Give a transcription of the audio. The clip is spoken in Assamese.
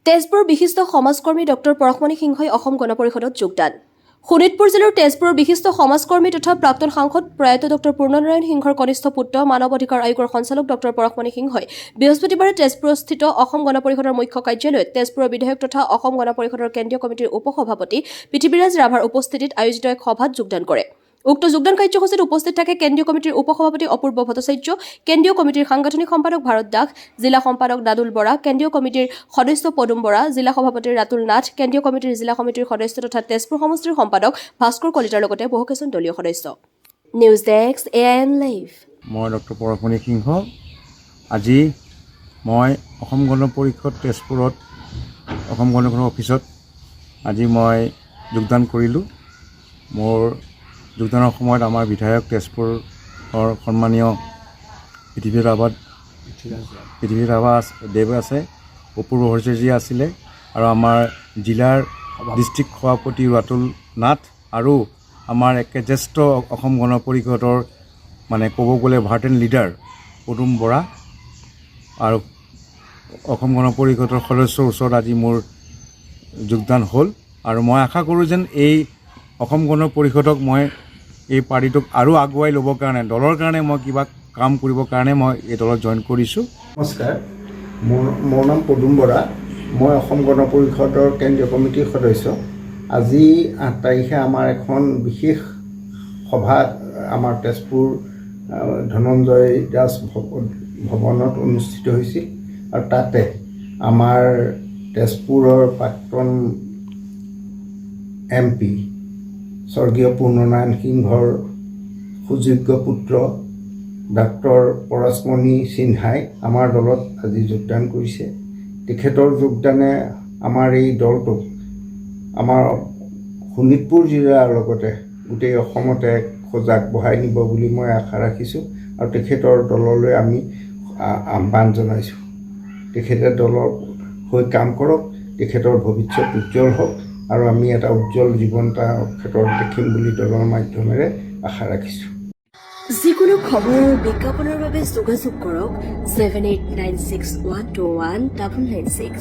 তেজপুৰৰ বিশিষ্ট সমাজকৰ্মী ডক্টৰ পৰশমণি সিংহই অসম গণ পৰিষদত যোগদান। শোণিতপুৰ জিলাৰ তেজপুৰৰ বিশিষ্ট সমাজকৰ্মী তথা প্ৰাক্তন সাংসদ প্ৰয়াত ডক্টৰ পূৰ্ণনাৰায়ণ সিংহৰ কনিষ্ঠ পুত্ৰ মানৱ অধিকাৰ আয়োগৰ সঞ্চালক ডক্টৰ পৰশমণি সিংহই বৃহস্পতিবাৰে তেজপুৰস্থিত অসম গণ পৰিষদৰ মুখ্য কাৰ্যালয়ত তেজপুৰৰ বিধায়ক তথা অসম গণ পৰিষদৰ কেন্দ্ৰীয় কমিটিৰ উপসভাপতি পৃথিৱীৰাজ ৰাভাৰ উপস্থিতিত আয়োজিত এক সভাত যোগদান কৰে। উক্ত যোগদান কাৰ্যসূচীত উপস্থিত থাকে কেন্দ্ৰীয় কমিটিৰ উপসভাপতি অপূৰ্ব ভট্টাচাৰ্য, কেন্দ্ৰীয় কমিটিৰ সাংগঠনিক সম্পাদক ভাৰত দাস, জিলা সম্পাদক দাদুল বৰা, কেন্দ্ৰীয় কমিটিৰ সদস্য পদুম বৰা, জিলা সভাপতি ৰাতুল নাথ, কেন্দ্ৰীয় কমিটিৰ জিলা সমিতিৰ সদস্য তথা তেজপুৰ সমষ্টিৰ সম্পাদক ভাস্কৰ কলিতাৰ লগতে বহুকেইজন দলীয় সদস্য। News desk AIN live. মই ডক্টৰ পৰশমণি সিংহ। আজি মই অসম গণ পৰিষদ তেজপুৰত অসম গণ পৰিষদ অফিচত আজি মই যোগদান কৰিলোঁ। মোৰ যোগদানৰ সময়ত আমাৰ বিধায়ক তেজপুৰৰ সন্মানীয় পৃথিৱীৰাজ ৰাভা দেৱ আছে, অপূৰ্ব ভট্টাচাৰ্য আছিলে আৰু আমাৰ জিলাৰ ডিষ্ট্ৰিক্ট সভাপতি ৰাতুল নাথ আৰু আমাৰ একে জ্যেষ্ঠ অসম গণ পৰিষদৰ ক'ব গ'লে ভাৰ্টেন লিডাৰ পদুম বৰা আৰু অসম গণ পৰিষদৰ সদস্যৰ ওচৰত আজি মোৰ যোগদান হ'ল আৰু মই আশা কৰোঁ যেন এই অসম গণ পৰিষদক মই এই পাৰ্টিটোক আৰু আগুৱাই ল'বৰ কাৰণে দলৰ কাৰণে মই কিবা কাম কৰিবৰ কাৰণে মই এই দলত জইন কৰিছোঁ। নমস্কাৰ, মোৰ নাম পদুম বৰা। মই অসম গণ পৰিষদৰ কেন্দ্ৰীয় কমিটিৰ সদস্য। আজি 8 তাৰিখে আমাৰ এখন বিশেষ সভা আমাৰ তেজপুৰ ধনঞ্জয় দাস ভৱনত অনুষ্ঠিত হৈছিল আৰু তাতে আমাৰ তেজপুৰৰ প্ৰাক্তন MP স্বৰ্গীয় পূৰ্ণনাৰায়ণ সিংহৰ সুযোগ্য পুত্ৰ ডাক্তৰ পৰশমণি সিংহাই আমাৰ দলত আজি যোগদান কৰিছে। তেখেতৰ যোগদানে আমাৰ এই দলটোক আমাৰ শোণিতপুৰ জিলাৰ লগতে গোটেই অসমতে সজাগ বঢ়াই নিব বুলি মই আশা ৰাখিছোঁ আৰু তেখেতৰ দললৈ আমি আহ্বান জনাইছোঁ। তেখেতে দলৰ হৈ কাম কৰক, তেখেতৰ ভৱিষ্যত উজ্জ্বল হওক আৰু আমি এটা উজ্জ্বল জীৱন তেখেতৰ দেখিম বুলি দলৰ মাধ্যমেৰে আশা ৰাখিছোঁ। যিকোনো খবৰ আৰু বিজ্ঞাপনৰ বাবে যোগাযোগ কৰক 7896121996।